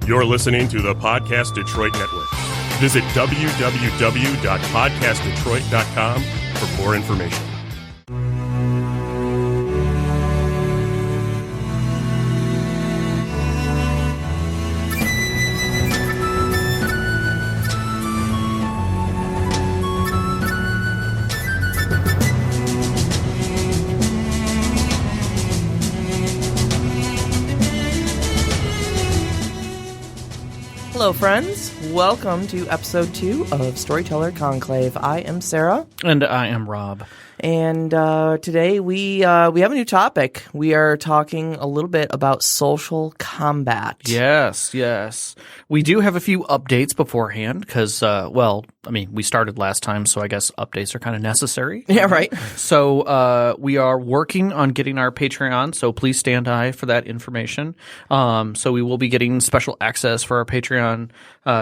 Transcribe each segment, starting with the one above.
You're listening to the Podcast Detroit Network. Visit www.podcastdetroit.com for more information. Hello, friends. Welcome to episode 2 of Storyteller Conclave. I am Sara. And I am Rob. And today we have a new topic. We are talking a little bit about social combat. Yes. We do have a few updates beforehand because, we started last time, so I guess updates are kind of necessary. Yeah, right. So we are working on getting our Patreon, so please stand by for that information. So we will be getting special access for our Patreon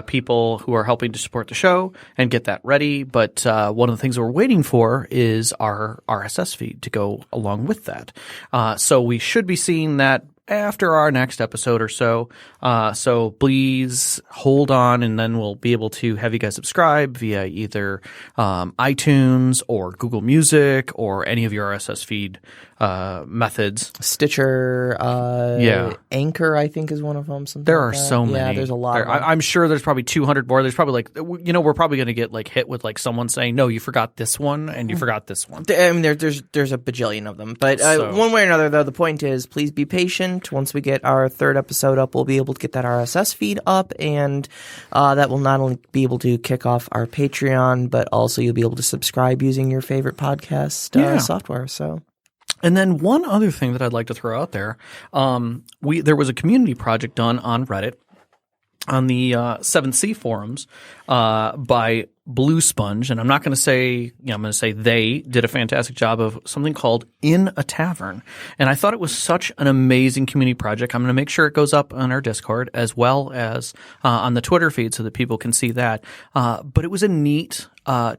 people who are helping to support the show and get that ready. But one of the things we're waiting for is our RSS feed to go along with that. So we should be seeing that after our next episode or so. So please hold on, and then we'll be able to have you guys subscribe via either iTunes or Google Music or any of your RSS feed methods. Stitcher, Anchor, I think, is one of them. There are so many. Yeah, there's a lot. I'm sure there's probably 200 more. There's probably we're probably going to get hit with someone saying, no, you forgot this one and you forgot this one. I mean, there's a bajillion of them. But one way or another, though, the point is, please be patient. Once we get our third episode up, we'll be able to get that RSS feed up, and that will not only be able to kick off our Patreon, but also you'll be able to subscribe using your favorite podcast software. So. And then one other thing that I'd like to throw out there, there was a community project done on Reddit on the 7C forums by Blue Sponge, and I'm not going to say, I'm going to say they did a fantastic job of something called In a Tavern. And I thought it was such an amazing community project. I'm going to make sure it goes up on our Discord as well as on the Twitter feed so that people can see that. But it was a neat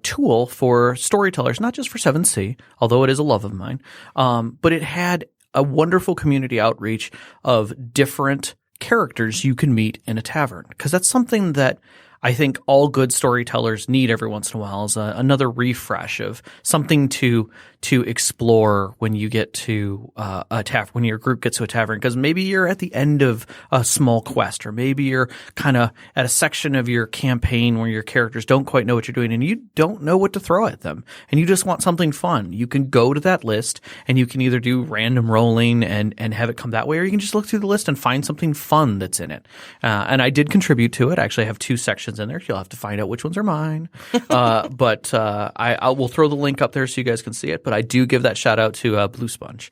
tool for storytellers, not just for 7C, although it is a love of mine, but it had a wonderful community outreach of different characters you can meet in a tavern, because that's something that I think all good storytellers need every once in a while, is another refresh of something to explore when you get to a tavern, when your group gets to a tavern, because maybe you're at the end of a small quest, or maybe you're kind of at a section of your campaign where your characters don't quite know what you're doing and you don't know what to throw at them and you just want something fun. You can go to that list and you can either do random rolling and have it come that way, or you can just look through the list and find something fun that's in it. And I did contribute to it. Actually, I have 2 sections in there. You'll have to find out which ones are mine. But I will throw the link up there so you guys can see it. But I do give that shout out to Blue Sponge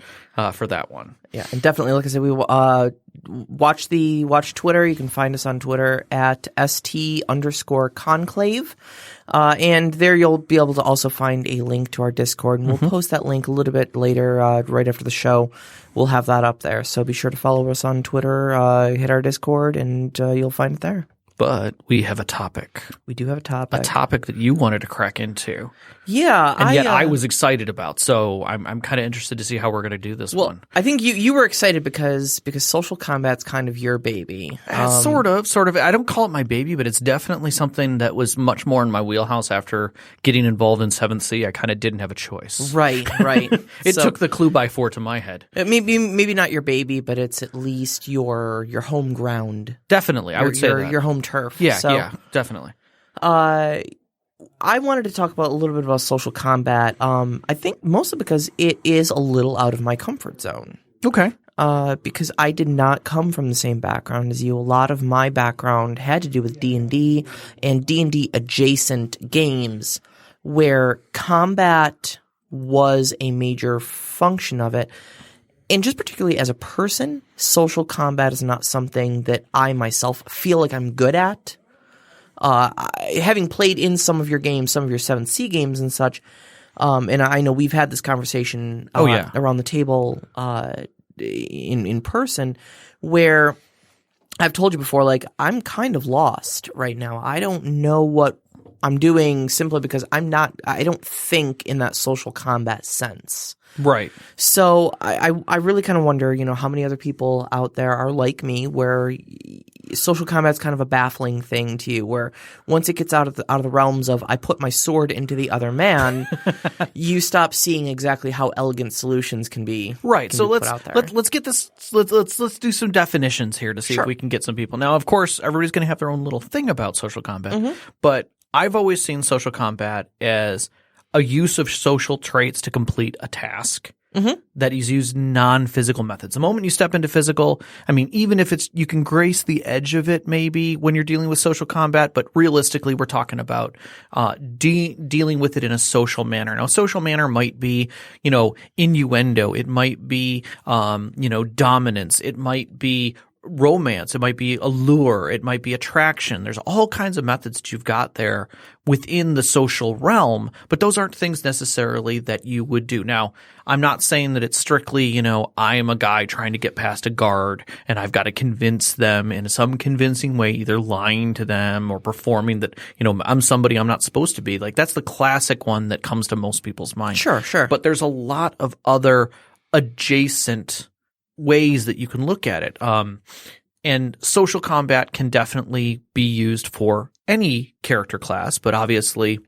for that one. Yeah, and definitely, like I said, we watch Twitter. You can find us on Twitter at @ST_conclave. And there you'll be able to also find a link to our Discord. And we'll post that link a little bit later, right after the show. We'll have that up there. So be sure to follow us on Twitter, hit our Discord, and you'll find it there. But we have a topic. We do have a topic. A topic that you wanted to crack into. Yeah. And yet I was excited about. So I'm kind of interested to see how we're going to do this one. I think you were excited because social combat's kind of your baby. Sort of. I don't call it my baby, but it's definitely something that was much more in my wheelhouse after getting involved in 7C. I kind of didn't have a choice. Right. It took the clue by 4 to my head. Maybe not your baby, but it's at least your home ground. Definitely. I would say that. Your home turf. Yeah, definitely. I wanted to talk about a little bit about social combat. I think mostly because it is a little out of my comfort zone. Okay. Because I did not come from the same background as you. A lot of my background had to do with D&D and D&D adjacent games where combat was a major function of it. And just particularly as a person, social combat is not something that I myself feel like I'm good at. Having played in some of your games, some of your 7C games and such, and I know we've had this conversation around the table in person, where I've told you before, like, I'm kind of lost right now. I don't know what I'm doing simply because I don't think in that social combat sense. Right. So I really kind of wonder, how many other people out there are like me where social combat's kind of a baffling thing to you, where once it gets out of the realms of I put my sword into the other man, you stop seeing exactly how elegant solutions can be. Right. So put out there. let's get this. Let's do some definitions here to see if we can get some people. Now, of course, everybody's going to have their own little thing about social combat, but I've always seen social combat as a use of social traits to complete a task that is used non-physical methods. The moment you step into physical, I mean, even if you can grace the edge of it maybe when you're dealing with social combat, but realistically we're talking about dealing with it in a social manner. Now, a social manner might be, innuendo. It might be, dominance. It might be romance. It might be allure. It might be attraction. There's all kinds of methods that you've got there within the social realm, but those aren't things necessarily that you would do. Now, I'm not saying that it's strictly, I am a guy trying to get past a guard and I've got to convince them in some convincing way, either lying to them or performing that, I'm somebody I'm not supposed to be. Like, that's the classic one that comes to most people's mind. Sure. But there's a lot of other adjacent ways that you can look at it. And social combat can definitely be used for any character class, but obviously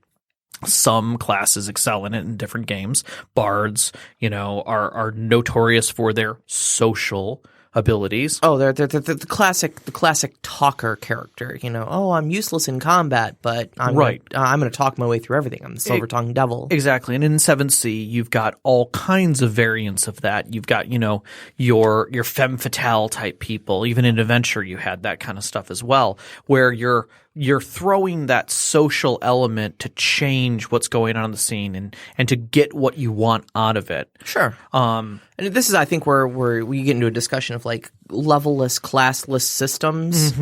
some classes excel in it in different games. Bards, are notorious for their social abilities. Oh, they're the classic talker character. Oh, I'm useless in combat, but I'm going to talk my way through everything. I'm the silver-tongued devil. Exactly. And in 7th, you've got all kinds of variants of that. You've got, your femme fatale type people. Even in Adventure, you had that kind of stuff as well, where you're throwing that social element to change what's going on in the scene and to get what you want out of it. Sure. And this is, I think, where we get into a discussion of like levelless, classless systems.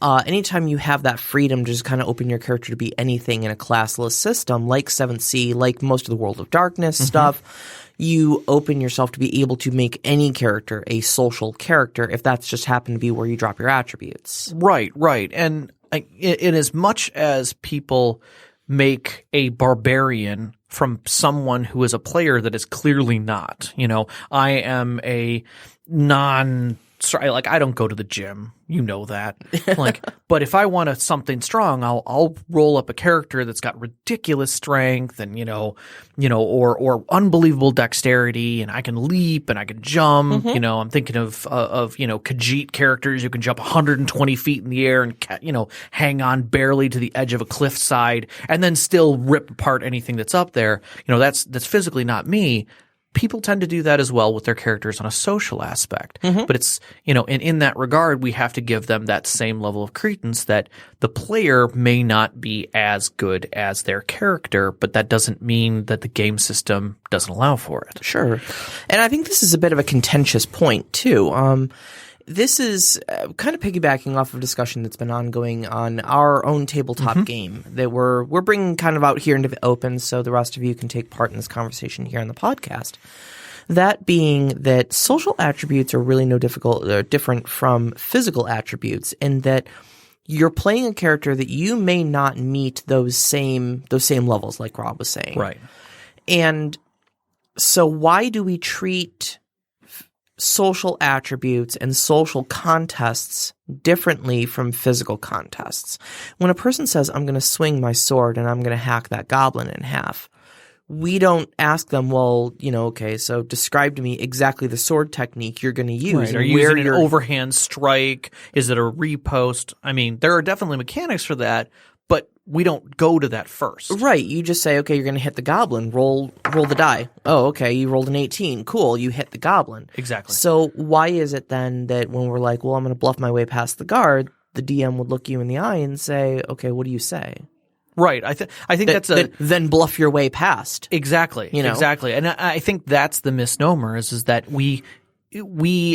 Anytime you have that freedom to just kind of open your character to be anything in a classless system, like 7th, like most of the World of Darkness stuff, you open yourself to be able to make any character a social character if that's just happened to be where you drop your attributes. Right. And in as much as people make a barbarian from someone who is a player that is clearly not, I am a I don't go to the gym, that. But if I want something strong, I'll roll up a character that's got ridiculous strength and or unbelievable dexterity, and I can leap and I can jump. I'm thinking of Khajiit characters who can jump 120 feet in the air and hang on barely to the edge of a cliffside and then still rip apart anything that's up there. That's physically not me. People tend to do that as well with their characters on a social aspect. But it's, and in that regard, we have to give them that same level of credence that the player may not be as good as their character, but that doesn't mean that the game system doesn't allow for it. Sure. And I think this is a bit of a contentious point, too. This is kind of piggybacking off of a discussion that's been ongoing on our own tabletop game that we're bringing kind of out here into the open so the rest of you can take part in this conversation here on the podcast. That being that social attributes are really different from physical attributes in that you're playing a character that you may not meet those same levels like Rob was saying. Right. And so why do we treat social attributes and social contests differently from physical contests? When a person says, I'm going to swing my sword and I'm going to hack that goblin in half, we don't ask them, well, okay, so describe to me exactly the sword technique you're going to use. Right. Are you using an overhand strike? Is it a riposte? I mean, there are definitely mechanics for that, but we don't go to that first. Right. You just say, okay, you're going to hit the goblin. Roll the die. Oh, okay, you rolled an 18. Cool, you hit the goblin. Exactly. So why is it then that when we're like, well, I'm going to bluff my way past the guard, the DM would look you in the eye and say, okay, what do you say? Right. I think that's then bluff your way past. Exactly. Exactly. And I think that's the misnomer is that we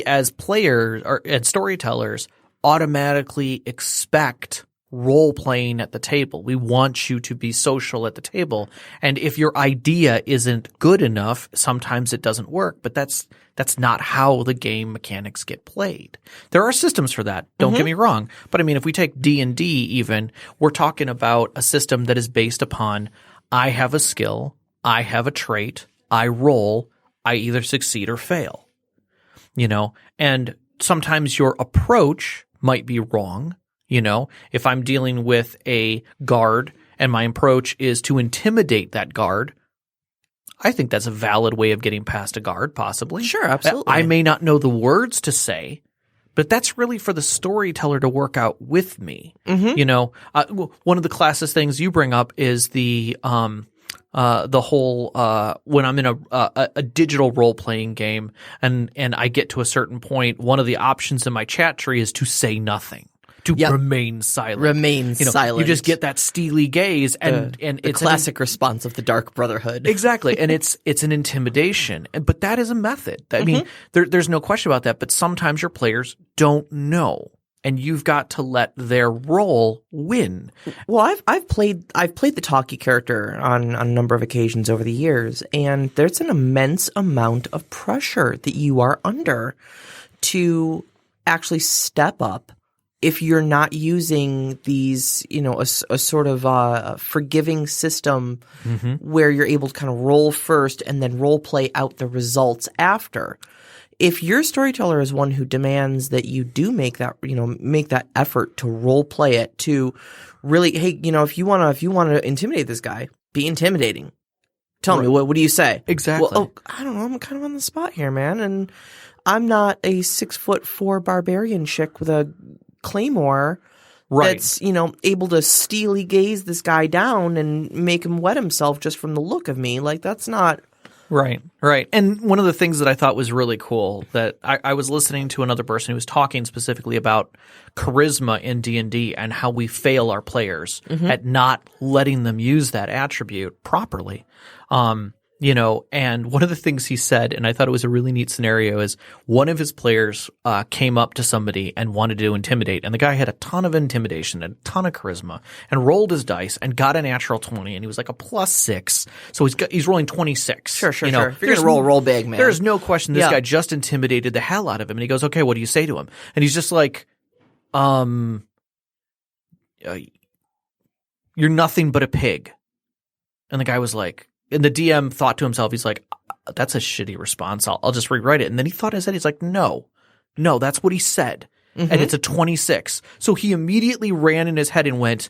as players and storytellers automatically expect role playing at the table. We want you to be social at the table. And if your idea isn't good enough, sometimes it doesn't work, but that's not how the game mechanics get played. There are systems for that. Don't get me wrong. But I mean, if we take D&D even, we're talking about a system that is based upon I have a skill, I have a trait, I roll, I either succeed or fail. And sometimes your approach might be wrong. If I'm dealing with a guard and my approach is to intimidate that guard, I think that's a valid way of getting past a guard, possibly. Sure, absolutely. I may not know the words to say, but that's really for the storyteller to work out with me. One of the classist things you bring up is the whole when I'm in a digital role playing game and I get to a certain point, one of the options in my chat tree is to say nothing. To remain silent. Silent. You just get that steely gaze, and it's the classic response of the Dark Brotherhood. Exactly, and it's an intimidation. But that is a method. I mean, there's no question about that. But sometimes your players don't know, and you've got to let their role win. Well, I've played the talkie character on a number of occasions over the years, and there's an immense amount of pressure that you are under to actually step up. If you're not using these, a sort of forgiving system where you're able to kind of roll first and then role play out the results after. If your storyteller is one who demands that you do make that effort to role play it, to really, hey, if you want to intimidate this guy, be intimidating. Tell me, what do you say? Exactly. Well, I don't know. I'm kind of on the spot here, man, and I'm not a 6'4" barbarian chick with a claymore that's, able to steely gaze this guy down and make him wet himself just from the look of me. Like, that's not... Right. And one of the things that I thought was really cool, that I was listening to another person who was talking specifically about charisma in D&D and how we fail our players at not letting them use that attribute properly. And one of the things he said, and I thought it was a really neat scenario, is one of his players came up to somebody and wanted to intimidate, and the guy had a ton of intimidation and a ton of charisma, and rolled his dice and got a natural 20, and he was like a +6, so he's rolling 26. Sure. If you're gonna roll big, man. There's no question this guy just intimidated the hell out of him, and he goes, "Okay, what do you say to him?" And he's just like, "You're nothing but a pig," and the guy was like. And the DM thought to himself, he's like, that's a shitty response. I'll just rewrite it. And then he thought in his head, he's like, no, that's what he said. And it's a 26. So he immediately ran in his head and went,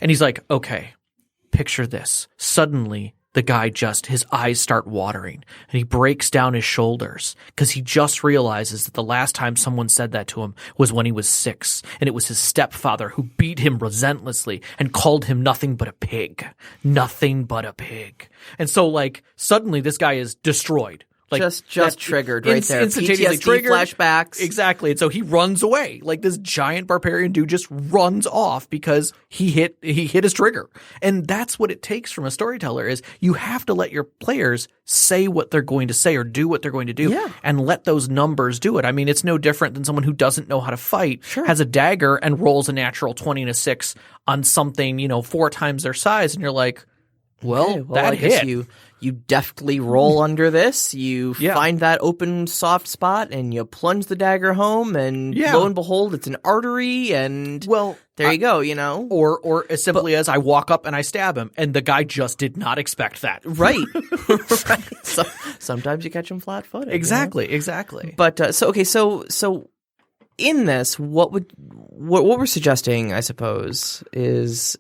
and he's like, okay, picture this. Suddenly, the guy his eyes start watering and he breaks down his shoulders because he just realizes that the last time someone said that to him was when he was 6, and it was his stepfather who beat him relentlessly and called him nothing but a pig. Nothing but a pig. And so suddenly this guy is destroyed. Just triggered right there. Instantaneously PTSD triggered. Flashbacks. Exactly. And so he runs away. This giant barbarian dude just runs off because he hit his trigger. And that's what it takes from a storyteller is you have to let your players say what they're going to say or do what they're going to do and let those numbers do it. I mean, it's no different than someone who doesn't know how to fight, has a dagger and rolls a natural 20 and a 6 on something, 4 times their size. And you're like, well, that hit. You deftly roll under this, you find that open soft spot, and you plunge the dagger home, and lo and behold, it's an artery, and there you go, Or as simply as I walk up and I stab him, and the guy just did not expect that. Right. Right. So, sometimes you catch him flat-footed. Exactly. But, so in this, what we're suggesting, I suppose, is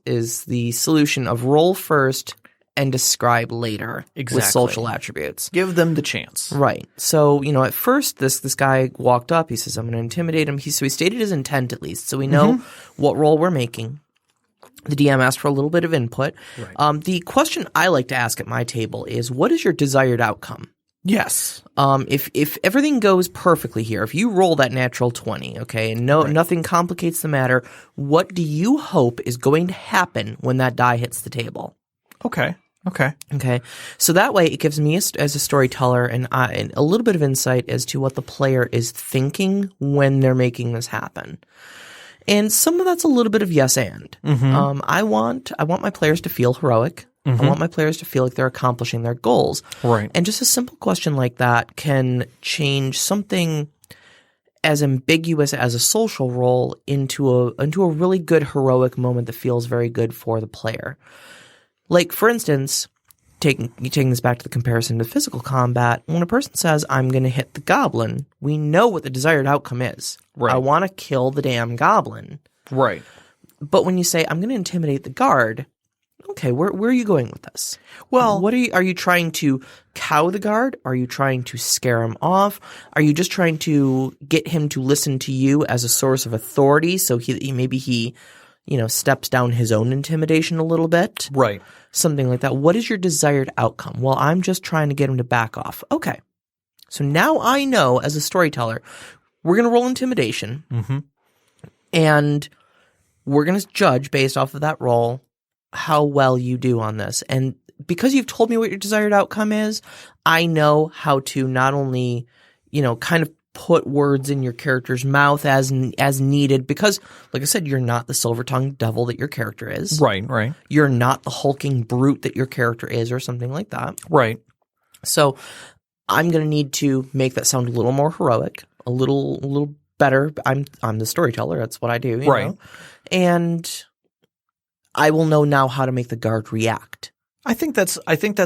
the solution of roll first and describe later with social attributes. Give them the chance. Right. So, at first this guy walked up, he says, I'm going to intimidate him. So he stated his intent at least. So we know what role we're making. The DM asked for a little bit of input. Right. The question I like to ask at my table is, what is your desired outcome? Yes. If everything goes perfectly here, if you roll that natural 20, okay, and nothing complicates the matter, what do you hope is going to happen when that die hits the table? Okay. So that way it gives me as a storyteller and a little bit of insight as to what the player is thinking when they're making this happen. And some of that's a little bit of yes and. I want my players to feel heroic. I want my players to feel like they're accomplishing their goals. Right. And just a simple question like that can change something as ambiguous as a social role into a really good heroic moment that feels very good for the player. Like, for instance, taking this back to the comparison to physical combat, when a person says, I'm going to hit the goblin, we know what the desired outcome is. Right. I want to kill the damn goblin. Right. But when you say, I'm going to intimidate the guard, okay, where are you going with this? Well, what are you trying to cow the guard? Are you trying to scare him off? Are you just trying to get him to listen to you as a source of authority so he steps down his own intimidation a little bit? Right. Something like that. What is your desired outcome? Well, I'm just trying to get him to back off. Okay. So now I know as a storyteller, we're going to roll intimidation and we're going to judge based off of that roll how well you do on this. And because you've told me what your desired outcome is, I know how to not only, kind of put words in your character's mouth as needed, because, like I said, you're not the silver-tongued devil that your character is. Right, right. You're not the hulking brute that your character is, or something like that. Right. So I'm going to need to make that sound a little more heroic, a little better. I'm the storyteller. That's what I do. You know? And I will know now how to make the guard react. I think that's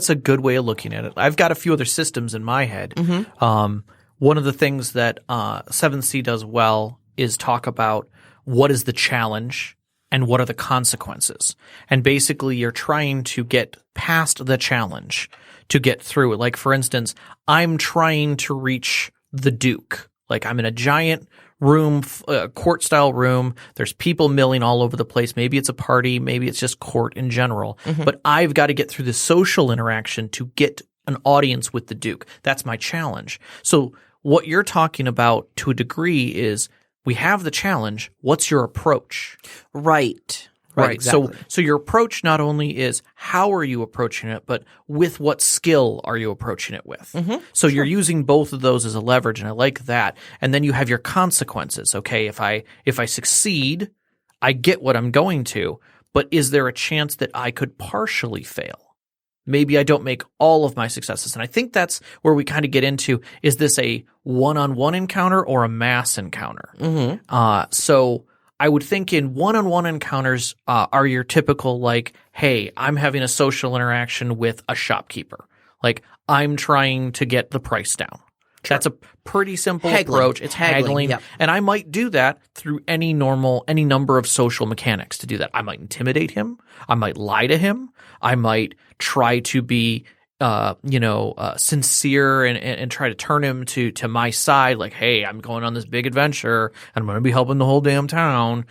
a good way of looking at it. I've got a few other systems in my head. One of the things that 7th Sea does well is talk about what is the challenge and what are the consequences. And basically you're trying to get past the challenge to get through it. Like, for instance, I'm trying to reach the Duke. Like, I'm in a giant room, court-style room. There's people milling all over the place. Maybe it's a party. Maybe it's just court in general. But I've got to get through the social interaction to get an audience with the Duke. That's my challenge. So what you're talking about to a degree is we have the challenge. What's your approach? Right. Right. Exactly. So your approach not only is how are you approaching it, but with what skill are you approaching it with? So you're using both of those as a leverage, and I like that. And then you have your consequences. Okay, if I succeed, I get what I'm going to, but is there a chance that I could partially fail? Maybe I don't make all of my successes. And I think that's where we kind of get into, is this a one-on-one encounter or a mass encounter? So I would think in one-on-one encounters are your typical, like, hey, I'm having a social interaction with a shopkeeper. Like, I'm trying to get the price down. That's a pretty simple approach. It's haggling. Yep. And I might do that through any number of social mechanics to do that. I might intimidate him. I might lie to him. I might try to be sincere and try to turn him to my side, like, hey, I'm going on this big adventure and I'm going to be helping the whole damn town,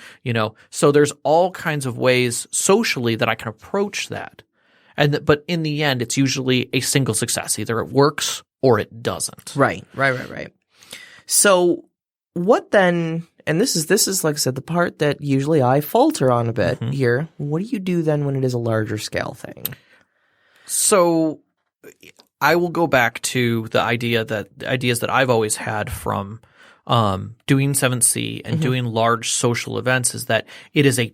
So there's all kinds of ways socially that I can approach that. But in the end, it's usually a single success. Either it works or it doesn't. Right. So what then, and this is like I said, the part that usually I falter on a bit here. What do you do then when it is a larger scale thing? So I will go back to the ideas that I've always had from doing 7th Sea and doing large social events, is that it is a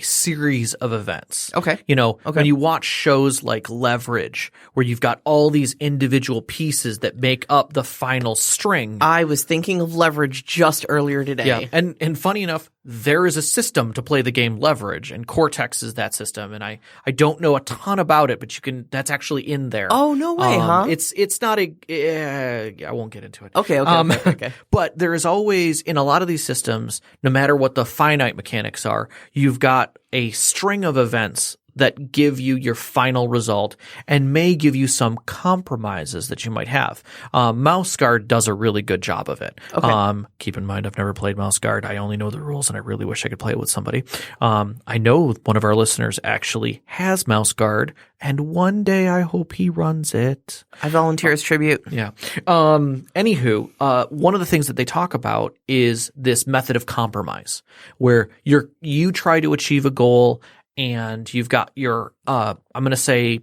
series of events. Okay. When you watch shows like Leverage, where you've got all these individual pieces that make up the final string. I was thinking of Leverage just earlier today. Yeah. And funny enough, there is a system to play the game Leverage, and Cortex is that system. And I don't know a ton about it, but that's actually in there. Oh, no way, huh? It's not I won't get into it. Okay. But there is always, in a lot of these systems, no matter what the finite mechanics are, you've got a string of events that give you your final result and may give you some compromises that you might have. Mouse Guard does a really good job of it. Okay. Keep in mind, I've never played Mouse Guard. I only know the rules, and I really wish I could play it with somebody. I know one of our listeners actually has Mouse Guard, and one day I hope he runs it. I volunteer as tribute. Yeah. Anywho, one of the things that they talk about is this method of compromise, where you try to achieve a goal, and you've got your, I'm going to say,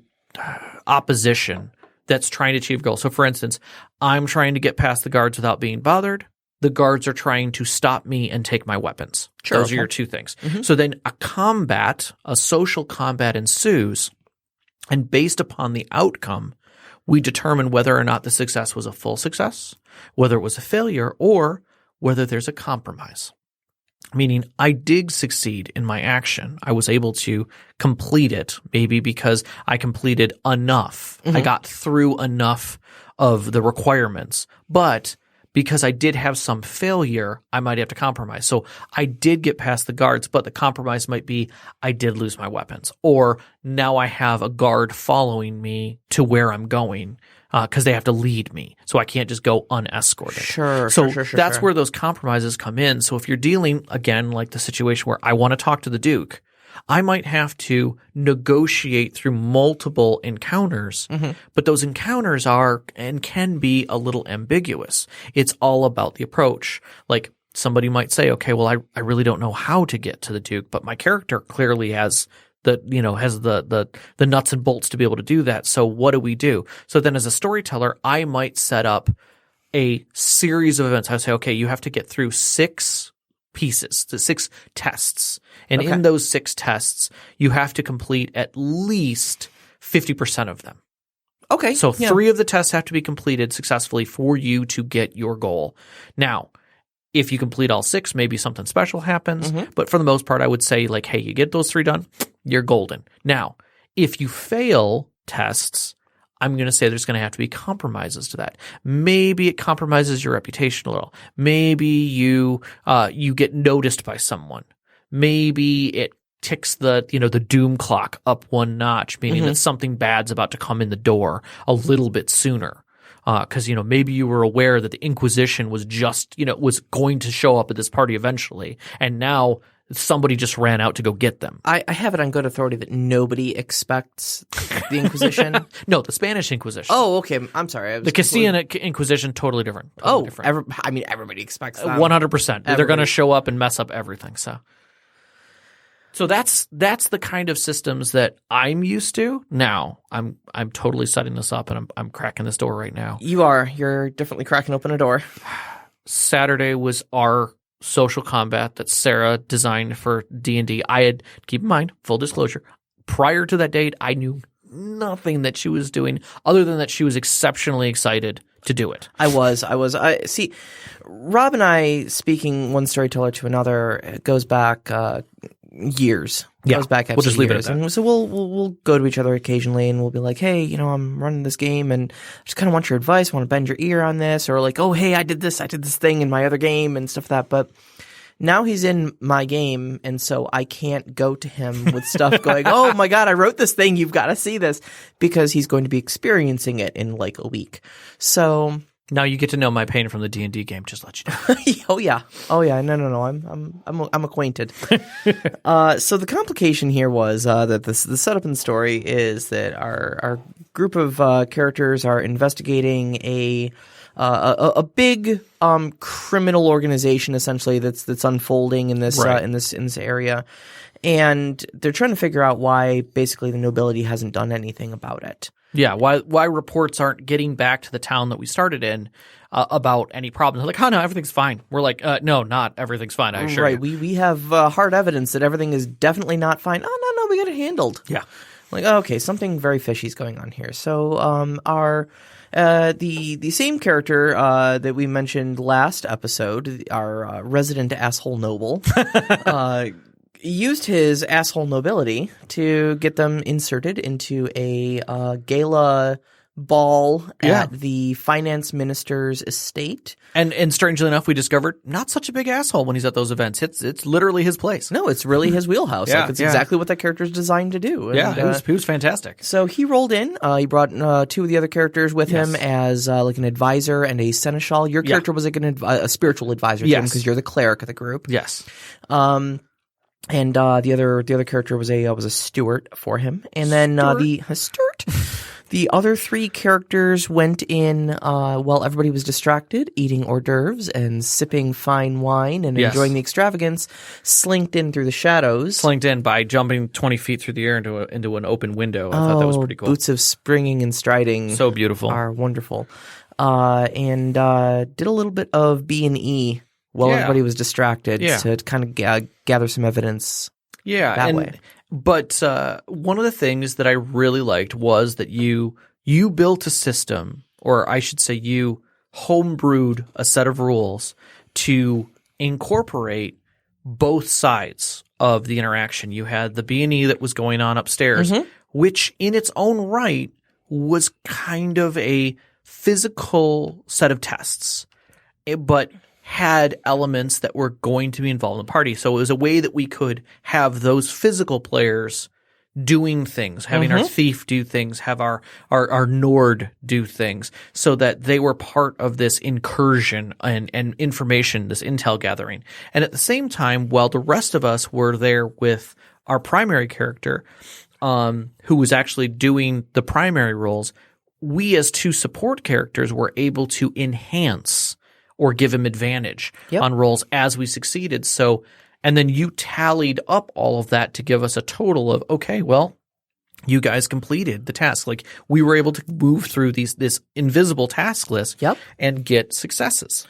opposition that's trying to achieve a goal. So, for instance, I'm trying to get past the guards without being bothered. the guards are trying to stop me and take my weapons. Sure, Those are okay. your two things. So then a social combat ensues, and based upon the outcome, we determine whether or not the success was a full success, whether it was a failure, or whether there's a compromise. Meaning I did succeed in my action. I was able to complete it, maybe because I completed enough. I got through enough of the requirements. But because I did have some failure, I might have to compromise. So I did get past the guards, but the compromise might be I did lose my weapons. Or now I have a guard following me to where I'm going because they have to lead me. So I can't just go unescorted. Sure. That's where those compromises come in. So if you're dealing, again, like the situation where I want to talk to the Duke, I might have to negotiate through multiple encounters, but those encounters are and can be a little ambiguous. It's all about the approach. Like somebody might say, okay, well, I really don't know how to get to the Duke, but my character clearly has the nuts and bolts to be able to do that. So what do we do? So then as a storyteller, I might set up a series of events. I say, okay, you have to get through 6 pieces, the 6 tests. And in those 6 tests, you have to complete at least 50% of them. Okay. So 3 of the tests have to be completed successfully for you to get your goal. Now, if you complete all 6, maybe something special happens. But for the most part, I would say like, hey, you get those 3 done, you're golden. Now, if you fail tests, I'm going to say there's going to have to be compromises to that. Maybe it compromises your reputation a little. Maybe you get noticed by someone. Maybe it ticks the doom clock up one notch, meaning that something bad's about to come in the door a little bit sooner. Because maybe you were aware that the Inquisition was just was going to show up at this party eventually, and now somebody just ran out to go get them. I have it on good authority that nobody expects the Inquisition. No, the Spanish Inquisition. Oh, okay. I'm sorry. The Castilian Inquisition, totally different. Totally different. Everybody expects that. 100%. They're going to show up and mess up everything. So that's the kind of systems that I'm used to. Now, I'm totally setting this up, and I'm cracking this door right now. You are. You're definitely cracking open a door. Saturday was our social combat that Sara designed for D&D. I had, keep in mind, full disclosure, prior to that date, I knew nothing that she was doing other than that she was exceptionally excited to do it. I see. Rob and I, speaking one storyteller to another, it goes back years. Yeah, Goes back we'll just leave it at that. And so we'll go to each other occasionally, and we'll be like, hey, I'm running this game, and I just kind of want your advice. I want to bend your ear on this, or like, oh, hey, I did this thing in my other game and stuff like that. But now he's in my game, and so I can't go to him with stuff going, oh my God, I wrote this thing. You've got to see this, because he's going to be experiencing it in like a week. So now you get to know my pain from the D&D game. Just let you know. Oh yeah. No. I'm acquainted. So the complication here was that the setup in the story is that our group of characters are investigating a big criminal organization, essentially, that's unfolding in this Right. in this area, and they're trying to figure out why basically the nobility hasn't done anything about it. Yeah, why reports aren't getting back to the town that we started in about any problems. They're like, oh, no, everything's fine. We're like, no, not everything's fine, I assure you. Right, we have hard evidence that everything is definitely not fine. Oh, no, we got it handled. Yeah. Like, okay, something very fishy is going on here. So our the same character that we mentioned last episode, our resident asshole noble, used his asshole nobility to get them inserted into a gala ball at the finance minister's estate. And strangely enough, we discovered not such a big asshole when he's at those events. It's literally his place. No, it's really his wheelhouse. Yeah, like, it's yeah. exactly what that character's designed to do. And, Yeah, he was fantastic. So he rolled in. He brought 2 of the other characters with him Yes. as like an advisor and a seneschal. Your character was like a spiritual advisor to him, Yes. because you're the cleric of the group. Yes. And the other character was a steward for him. And then the other 3 characters went in while everybody was distracted, eating hors d'oeuvres and sipping fine wine and Yes. enjoying the extravagance, slinked in through the shadows. Slinked in by jumping 20 feet through the air into an open window. I thought that was pretty cool. Boots of springing and striding So beautiful. are wonderful. and did a little bit of B&E while everybody was distracted to kind of gather some evidence that way. But one of the things that I really liked was that you built a system, or I should say you homebrewed a set of rules to incorporate both sides of the interaction. You had the B&E that was going on upstairs, which in its own right was kind of a physical set of tests, but had elements that were going to be involved in the party. So it was a way that we could have those physical players doing things, having our thief do things, have our Nord do things, so that they were part of this incursion and information, this intel gathering. And at the same time, while the rest of us were there with our primary character, who was actually doing the primary roles, we as two support characters were able to enhance or give him advantage on roles as we succeeded. So, and then you tallied up all of that to give us a total of, okay, well, you guys completed the task. Like, we were able to move through this invisible task list and get successes.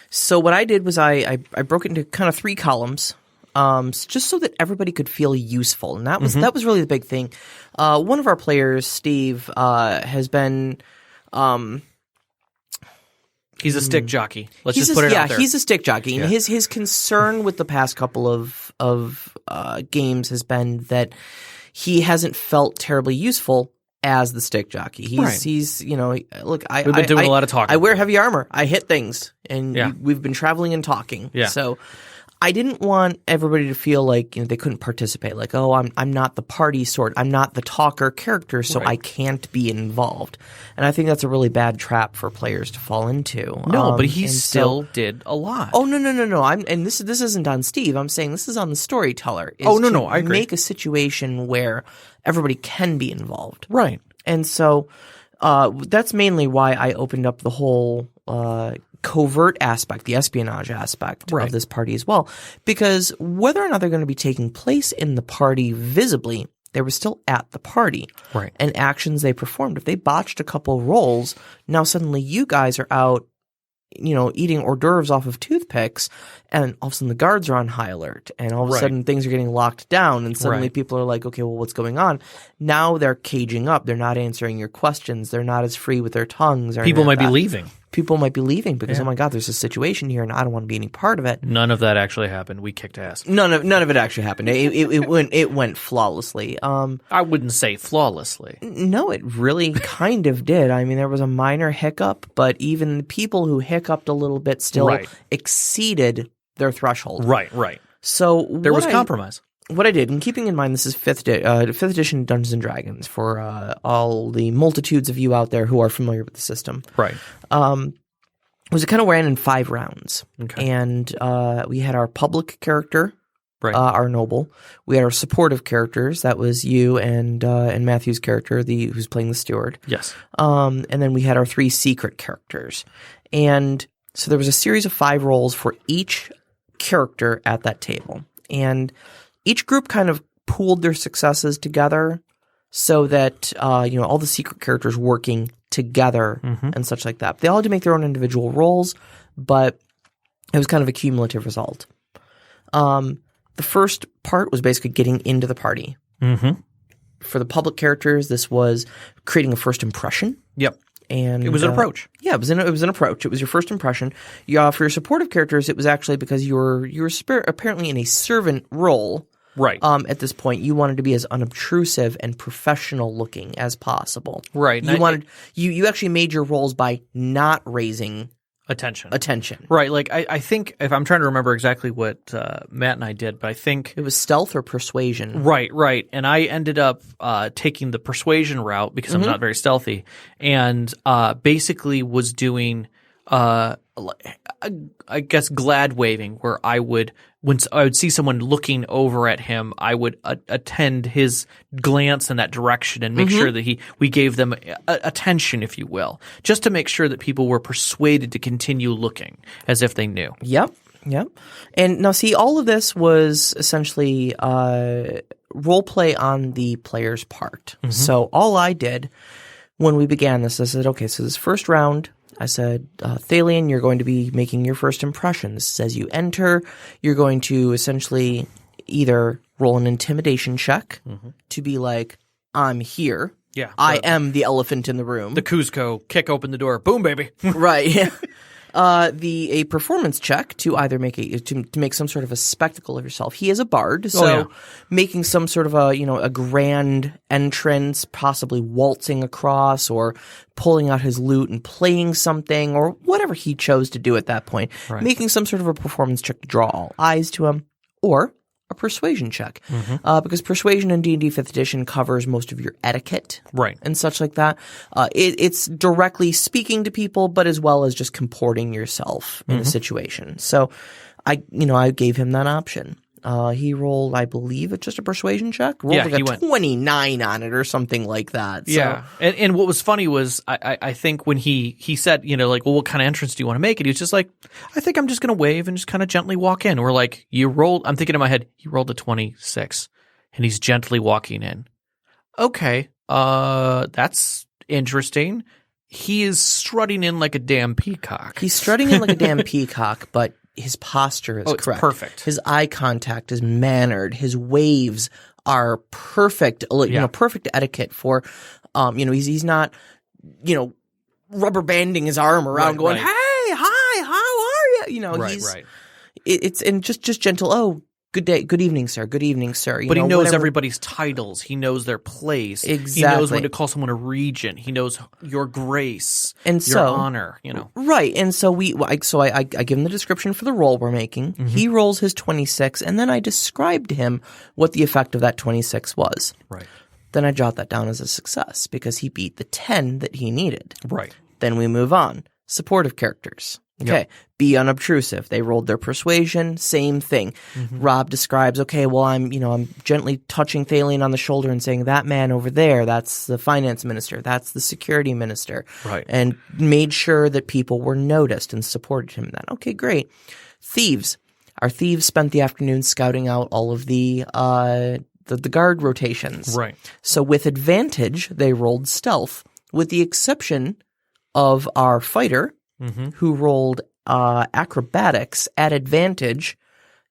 So what I did was I broke it into kind of 3 columns, just so that everybody could feel useful. And that was really the big thing. One of our players, Steve, has been he's a stick jockey. Let's just put it out there. Yeah, he's a stick jockey. And his concern with the past couple of games has been that he hasn't felt terribly useful as the stick jockey. He's look, we've been doing a lot of talking. I wear heavy armor. I hit things, and we've been traveling and talking. Yeah. So I didn't want everybody to feel like they couldn't participate. Like, oh, I'm not the party sort. I'm not the talker character, so I can't be involved. And I think that's a really bad trap for players to fall into. No, but he still did a lot. Oh, no. And this isn't on Steve. I'm saying this is on the storyteller. I agree. Make a situation where everybody can be involved. Right. And so that's mainly why I opened up the whole covert aspect, the espionage aspect of this party as well. Because whether or not they're going to be taking place in the party visibly, they were still at the party. Right. And actions they performed. If they botched a couple rolls, now suddenly you guys are out, eating hors d'oeuvres off of toothpicks, and all of a sudden the guards are on high alert, and all of a sudden things are getting locked down, and suddenly people are like, okay, well, what's going on? Now they're caging up. They're not answering your questions. They're not as free with their tongues. People might be leaving. People might be leaving because, oh my God, there's a situation here and I don't want to be any part of it. None of that actually happened. We kicked ass. None of it actually happened. It went flawlessly. I wouldn't say flawlessly. No, it really kind of did. I mean, there was a minor hiccup, but even the people who hiccuped a little bit still exceeded their threshold. Right. So there was compromise. What I did, and keeping in mind this is 5th edition Dungeons & Dragons for all the multitudes of you out there who are familiar with the system. Right. Was it kind of ran in 5 rounds. Okay. And we had our public character, Right. Our noble. We had our supportive characters. That was you and Matthew's character, who's playing the steward. Yes. And then we had our 3 secret characters. And so there was a series of 5 roles for each character at that table. And each group kind of pooled their successes together so that, all the secret characters working together and such like that. They all had to make their own individual roles, but it was kind of a cumulative result. The first part was basically getting into the party. Mm-hmm. For the public characters, this was creating a first impression. Yep. And it was an approach. Yeah, it was an approach. It was your first impression. For your supportive characters, it was actually because you were apparently in a servant role. Right. At this point, you wanted to be as unobtrusive and professional looking as possible. Right. You actually made your roles by not raising attention. Right. Like I think, if I'm trying to remember exactly what Matt and I did, but I think it was stealth or persuasion. Right. And I ended up taking the persuasion route because I'm not very stealthy, and basically was doing I guess glad waving, where when I would see someone looking over at him, I would attend his glance in that direction and make sure that we gave them attention, if you will, just to make sure that people were persuaded to continue looking as if they knew. Yep. And now, see, all of this was essentially role play on the player's part. So all I did when we began this, I said, okay, so this first round, I said, Thalian, you're going to be making your first impression. This is as you enter. You're going to essentially either roll an intimidation check to be like, I'm here. Yeah. I am the elephant in the room. The Kuzco, kick open the door, boom, baby. Right. A performance check to either make to make some sort of a spectacle of yourself. He is a bard, so making some sort of a grand entrance, possibly waltzing across or pulling out his lute and playing something or whatever he chose to do at that point. Right. Making some sort of a performance check to draw all eyes to him, or a persuasion check, because persuasion in D&D 5th edition covers most of your etiquette, Right. and such like that. It's directly speaking to people, but as well as just comporting yourself in a situation. So, I gave him that option. He rolled, I believe, just a persuasion check. Rolled like a 29 on it or something like that. So. Yeah. And what was funny was I think when he said, like, well, what kind of entrance do you want to make? And he was just like, I think I'm just going to wave and just kind of gently walk in. We're like, I'm thinking in my head, he rolled a 26 and he's gently walking in. Okay. That's interesting. He is strutting in like a damn peacock. He's strutting in like a damn peacock, but his posture is it's correct. Perfect. His eye contact is mannered. His waves are perfect. Perfect etiquette for, he's not, rubber banding his arm around, going, "Hey, hi, how are you?" He's it's and just gentle. Oh, good day, good evening, sir. Good evening, sir. But he knows everybody's titles. He knows their place. Exactly. He knows when to call someone a regent. He knows your grace and your honor. Right. And so I give him the description for the roll we're making. He rolls his 26, and then I described to him what the effect of that 26 was. Right. Then I jot that down as a success because he beat the 10 that he needed. Right. Then we move on. Supportive characters. Okay. Yep. Be unobtrusive. They rolled their persuasion. Same thing. Rob describes, okay, well, I'm gently touching Thalian on the shoulder and saying, that man over there, that's the finance minister. That's the security minister. Right. And made sure that people were noticed and supported him in that. Okay, great. Thieves. Our thieves spent the afternoon scouting out all of the guard rotations. Right. So with advantage, they rolled stealth, with the exception of our fighter, who rolled acrobatics at advantage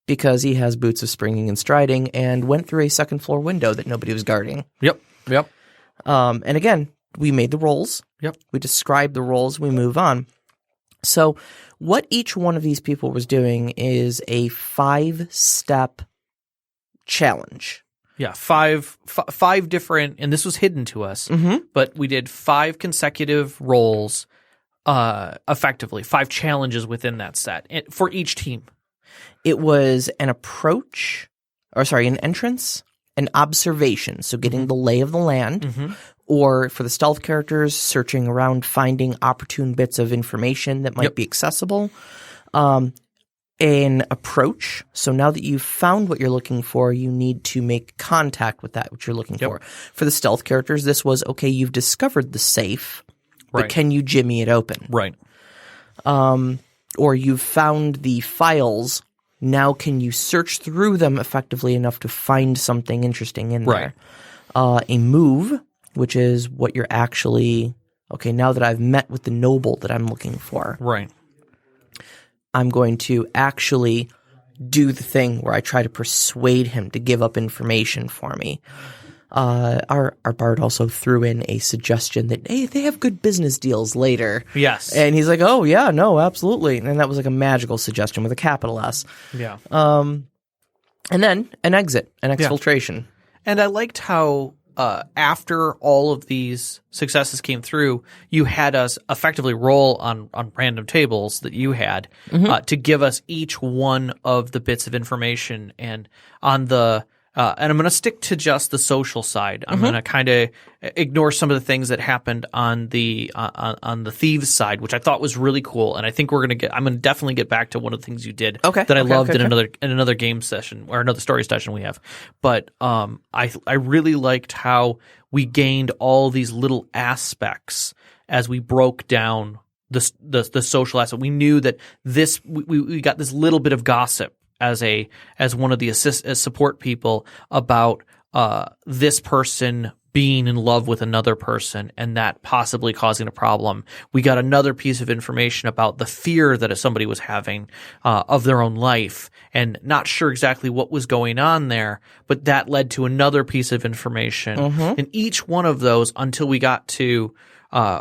because he has boots of springing and striding and went through a second floor window that nobody was guarding. Yep. And again, we made the rolls. Yep. We described the rolls. We move on. So what each one of these people was doing is a 5-step challenge. Yeah, five different, and this was hidden to us, but we did 5 consecutive rolls effectively, 5 challenges within that set for each team. It was an entrance, an observation, so getting the lay of the land, or for the stealth characters, searching around, finding opportune bits of information that might be accessible. An approach. So now that you've found what you're looking for, you need to make contact with that, what you're looking for. For the stealth characters, this was, okay, you've discovered the safe, but can you jimmy it open? Right. Or you've found the files, now can you search through them effectively enough to find something interesting in there? A move, which is what you're actually, okay, now that I've met with the noble that I'm looking for. Right. I'm going to actually do the thing where I try to persuade him to give up information for me. Our bard also threw in a suggestion that, hey, they have good business deals later. Yes. And he's like, oh, yeah, no, absolutely. And that was like a magical suggestion with a capital S. Yeah. And then an exit, an exfiltration. And I liked how after all of these successes came through, you had us effectively roll on random tables that you had to give us each one of the bits of information. And on the and I'm going to stick to just the social side. I'm going to kind of ignore some of the things that happened on the thieves side, which I thought was really cool. And I think I'm going to definitely get back to one of the things you did that I loved in another game session or another story session we have. But I really liked how we gained all these little aspects as we broke down the social aspect. We knew that we got this little bit of gossip as one of the support people about this person being in love with another person and that possibly causing a problem. We got another piece of information about the fear that somebody was having of their own life and not sure exactly what was going on there, but that led to another piece of information. And each one of those until we got to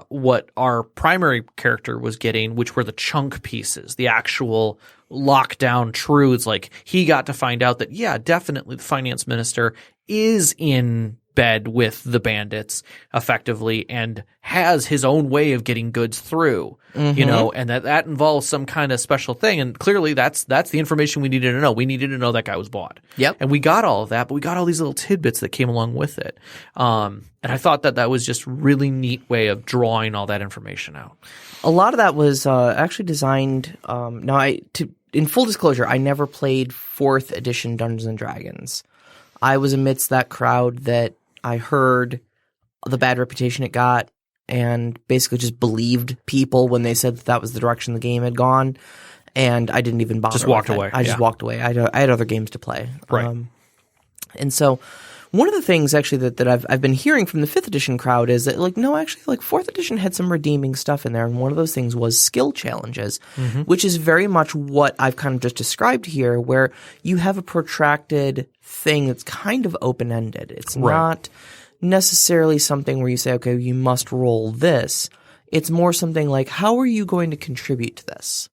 what our primary character was getting, which were the chunk pieces, the actual lockdown truths. Like he got to find out that, yeah, definitely the finance minister is in bed with the bandits effectively and has his own way of getting goods through, you know, and that involves some kind of special thing. And clearly that's the information we needed to know. We needed to know that guy was bought. Yep. And we got all of that, but we got all these little tidbits that came along with it. And I thought that was just really neat way of drawing all that information out. A lot of that was actually designed. In full disclosure, I never played 4th edition Dungeons and Dragons. I was amidst that crowd that I heard the bad reputation it got and basically just believed people when they said that was the direction the game had gone. And I didn't even bother. Just walked with it. away. I just walked away. I had other games to play. Right. And so one of the things actually that I've been hearing from the 5th edition crowd is that no, actually 4th edition had some redeeming stuff in there. And one of those things was skill challenges, which is very much what I've kind of just described here, where you have a protracted thing that's kind of open-ended. It's not necessarily something where you say, okay, you must roll this. It's more something like, how are you going to contribute to this?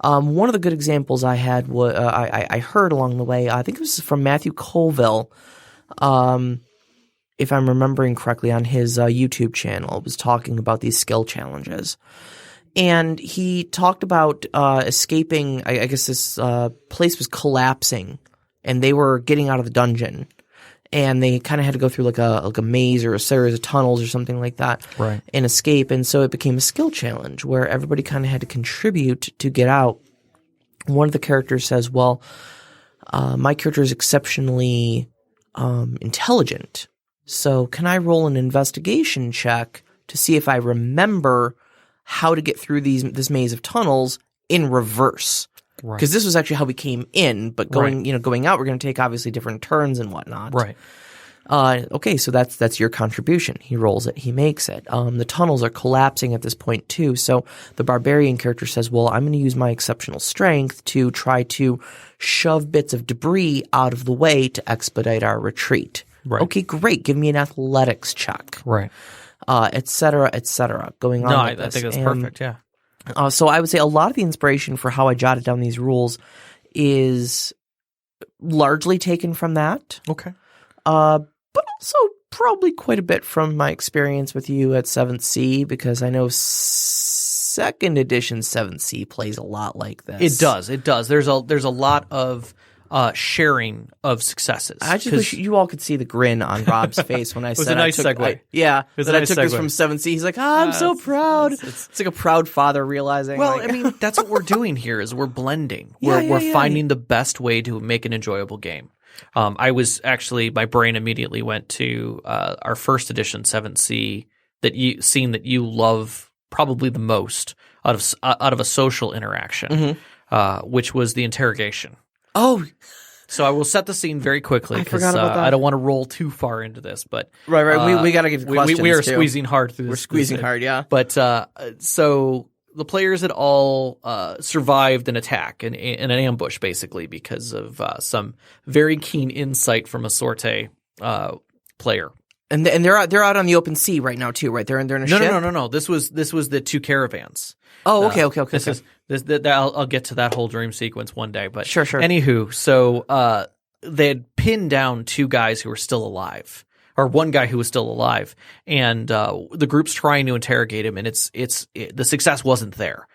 One of the good examples I had was I heard along the way, I think it was from Matthew Colville, if I'm remembering correctly, on his YouTube channel, was talking about these skill challenges. And he talked about escaping, I guess this place was collapsing, and they were getting out of the dungeon. And they kind of had to go through like a maze or a series of tunnels or something like that, right, and escape. And so it became a skill challenge where everybody kind of had to contribute to get out. One of the characters says, well, my character is exceptionally intelligent. So can I roll an investigation check to see if I remember how to get through this maze of tunnels in reverse? Right. Because this was actually how we came in, but going out, we're going to take obviously different turns and whatnot. Right. Okay, so that's your contribution. He rolls it, he makes it. The tunnels are collapsing at this point too. So the barbarian character says, well, I'm going to use my exceptional strength to try to shove bits of debris out of the way to expedite our retreat. Right. Okay, great. Give me an athletics check. Right. Et cetera, going on. No, I think that's perfect. Yeah. So I would say a lot of the inspiration for how I jotted down these rules is largely taken from that. Okay. But also probably quite a bit from my experience with you at 7th C, because I know 2nd edition 7th C plays a lot like this. It does. There's a lot of sharing of successes. I just wish you all could see the grin on Rob's face when I said it was a nice segue. I took this from 7th C. He's like, I'm so proud. It's like a proud father realizing. Well, like, I mean, that's what we're doing here is we're blending. Yeah, We're finding the best way to make an enjoyable game. I was actually, my brain immediately went to our 1st edition 7th C that you love probably the most out of a social interaction, which was the interrogation. Oh, so I will set the scene very quickly because I don't want to roll too far into this. But right. We got to get the questions. We are too. squeezing hard through this. We're squeezing hard, yeah. But so the players had all survived an attack, an ambush, basically because of some very keen insight from a sorte player. And they're out on the open sea right now too, right? They're in a ship. No. This was the 2 caravans. Oh, okay. I'll get to that whole dream sequence one day, but sure. Anywho, so they had pinned down 2 guys who were still alive, or one guy who was still alive, and the group's trying to interrogate him, and the success wasn't there.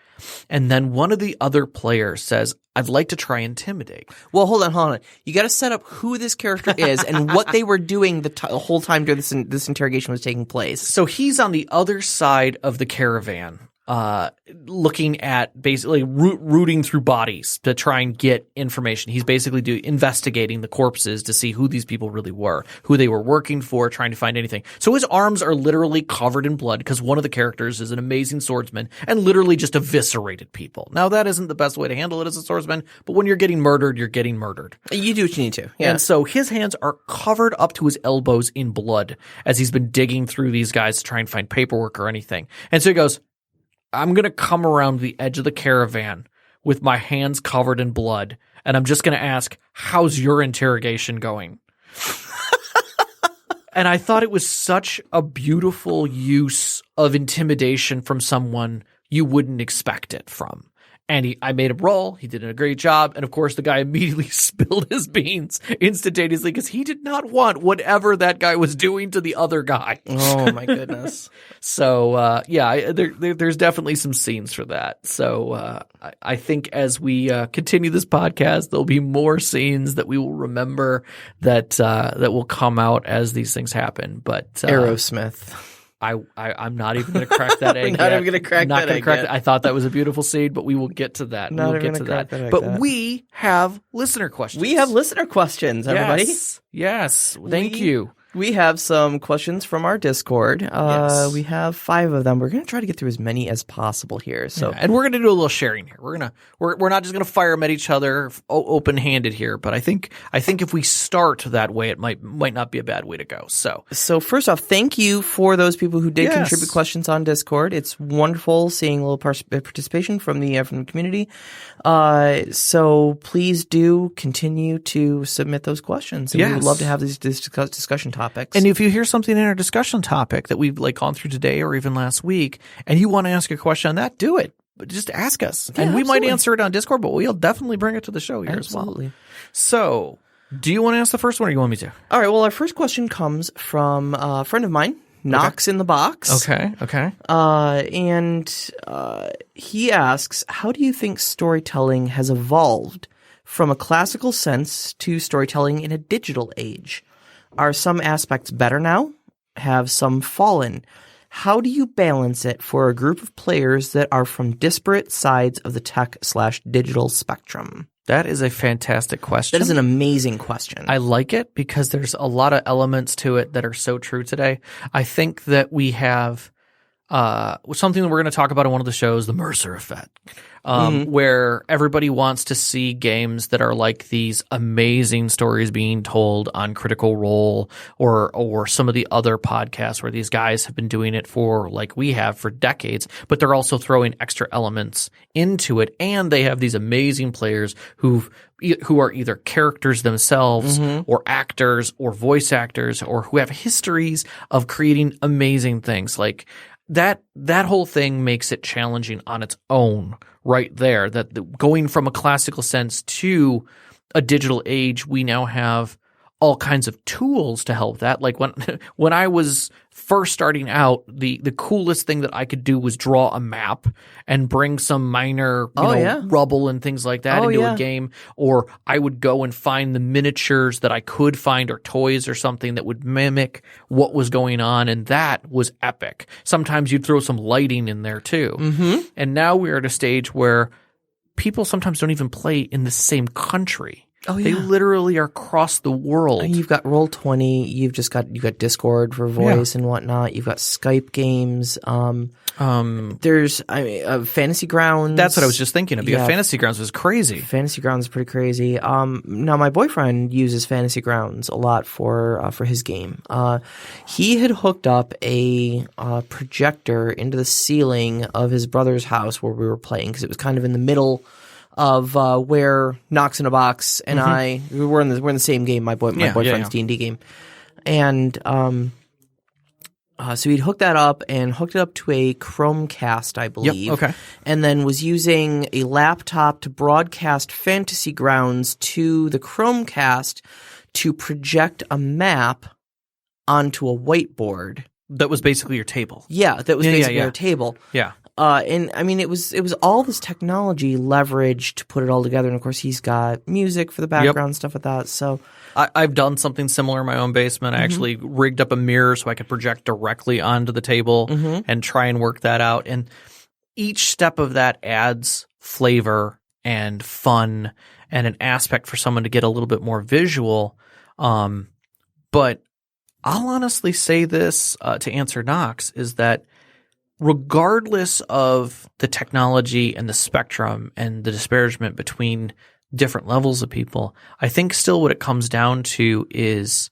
And then one of the other players says, I'd like to try intimidate. Well, hold on. You got to set up who this character is and what they were doing the whole time during this interrogation was taking place. So he's on the other side of the caravan, looking at basically rooting through bodies to try and get information. He's basically investigating the corpses to see who these people really were, who they were working for, trying to find anything. So his arms are literally covered in blood because one of the characters is an amazing swordsman and literally just eviscerated people. Now, that isn't the best way to handle it as a swordsman, but when you're getting murdered, you're getting murdered. You do what you need to. Yeah. And so his hands are covered up to his elbows in blood as he's been digging through these guys to try and find paperwork or anything. And so he goes, I'm going to come around the edge of the caravan with my hands covered in blood, and I'm just going to ask, how's your interrogation going? And I thought it was such a beautiful use of intimidation from someone you wouldn't expect it from. And I made him roll. He did a great job. And of course, the guy immediately spilled his beans instantaneously because he did not want whatever that guy was doing to the other guy. Oh, my goodness. So, there's definitely some scenes for that. So I think as we continue this podcast, there'll be more scenes that we will remember that will come out as these things happen. But Aerosmith. I'm not even going to crack that egg. Not even going to crack that egg. I thought that was a beautiful scene, but we will get to that. Not we'll even get to gonna that. crack that egg But yet. we have listener questions. We have listener questions, everybody. Yes. Thank you. We have some questions from our Discord. Yes. We have 5 of them. We're going to try to get through as many as possible here. So, And we're going to do a little sharing here. We're not just going to fire them at each other open handed here. But I think if we start that way, it might not be a bad way to go. So first off, thank you for those people who did Yes. contribute questions on Discord. It's wonderful seeing a little participation from the community. So please do continue to submit those questions. And we would Yes. love to have these discussion topics. And if you hear something in our discussion topic that we've gone through today or even last week, and you want to ask a question on that, do it. But just ask us, and we might absolutely. answer it on Discord, but we'll definitely bring it to the show here Absolutely. as well. So, do you want to ask the first one, or you want me to? All right. Well, our first question comes from a friend of mine, Knox in the Box. Okay. And he asks, how do you think storytelling has evolved from a classical sense to storytelling in a digital age? Are some aspects better now? Have some fallen? How do you balance it for a group of players that are from disparate sides of the tech/digital spectrum? That is a fantastic question. That is an amazing question. I like it because there's a lot of elements to it that are so true today. I think that we have something that we're going to talk about on one of the shows, the Mercer effect, where everybody wants to see games that are like these amazing stories being told on Critical Role or some of the other podcasts where these guys have been doing it for, like we have, for decades, but they're also throwing extra elements into it, and they have these amazing players who are either characters themselves or actors or voice actors or who have histories of creating amazing things. Like that whole thing makes it challenging on its own right there, that going from a classical sense to a digital age, we now have all kinds of tools to help that. Like when I was first starting out, the coolest thing that I could do was draw a map and bring some minor rubble and things like that into a game. Or I would go and find the miniatures that I could find or toys or something that would mimic what was going on, and that was epic. Sometimes you'd throw some lighting in there too. And now we're at a stage where people sometimes don't even play in the same country. Oh, yeah. They literally are across the world. You've got Roll20. You've got Discord for voice and whatnot. You've got Skype games. There's Fantasy Grounds. That's what I was just thinking of. Yeah. Fantasy Grounds was crazy. Fantasy Grounds is pretty crazy. Now my boyfriend uses Fantasy Grounds a lot for his game. He had hooked up a projector into the ceiling of his brother's house where we were playing, because it was kind of in the middle of where Knox in a Box and we're in the same game. My boyfriend's D&D game, and so he'd hooked that up and hooked it up to a Chromecast, I believe. Yep, okay. And then was using a laptop to broadcast Fantasy Grounds to the Chromecast to project a map onto a whiteboard. That was basically your table. Yeah, that was basically our table. Yeah. And I mean, it was all this technology leveraged to put it all together. And of course, he's got music for the background, stuff like that. So I've done something similar in my own basement. I actually rigged up a mirror so I could project directly onto the table and try and work that out. And each step of that adds flavor and fun and an aspect for someone to get a little bit more visual. But I'll honestly say this to answer Knox is that regardless of the technology and the spectrum and the disparagement between different levels of people, I think still what it comes down to is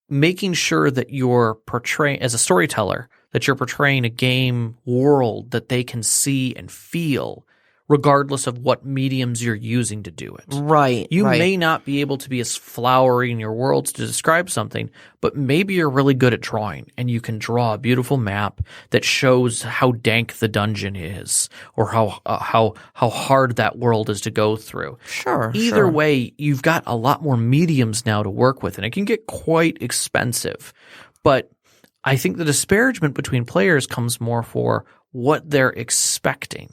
making sure that you're portraying, as a storyteller, that you're portraying a game world that they can see and feel regardless of what mediums you're using to do it. Right. You may not be able to be as flowery in your worlds to describe something, but maybe you're really good at drawing and you can draw a beautiful map that shows how dank the dungeon is or how hard that world is to go through. Sure. Either way, you've got a lot more mediums now to work with, and it can get quite expensive. But I think the disparagement between players comes more for what they're expecting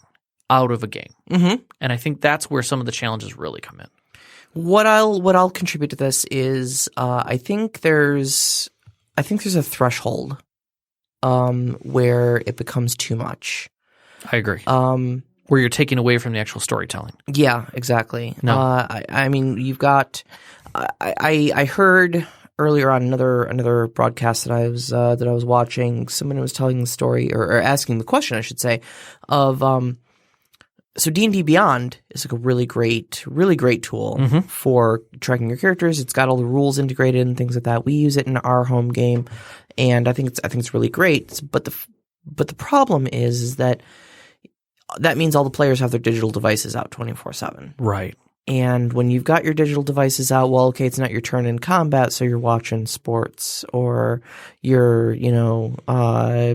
out of a game. Mm-hmm. And I think that's where some of the challenges really come in. What I'll contribute to this is I think there's a threshold where it becomes too much. I agree. Where you're taking away from the actual storytelling. Yeah, exactly. No. I mean, you've got I heard earlier on another broadcast that I was watching, someone was telling the story or asking the question, I should say, of so D&D Beyond is like a really great tool for tracking your characters. It's got all the rules integrated and things like that. We use it in our home game, and I think it's really great. But the problem is that means all the players have their digital devices out 24/7. Right. And when you've got your digital devices out, well, okay, it's not your turn in combat, so you're watching sports or you're,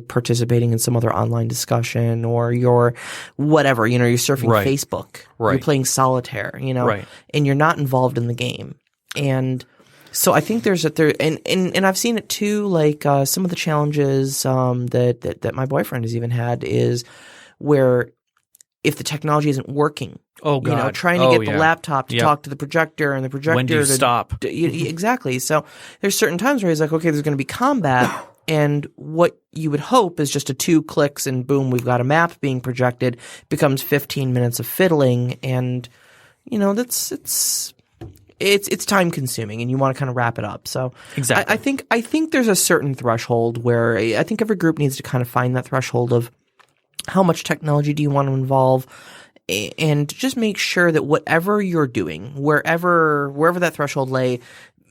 participating in some other online discussion or you're whatever, you're surfing Facebook, you're playing solitaire, Right. and you're not involved in the game. And so I think and I've seen it too, like some of the challenges that my boyfriend has even had is where if the technology isn't working, trying to get the laptop to talk to the projector and the projector when do you stop? Exactly. So there's certain times where he's like, okay, there's going to be combat, and what you would hope is just 2 clicks and boom, we've got a map being projected. Becomes 15 minutes of fiddling, and it's time consuming, and you want to kind of wrap it up. So exactly, I think there's a certain threshold where I think every group needs to kind of find that threshold of how much technology do you want to involve, and just make sure that whatever you're doing, wherever that threshold lay,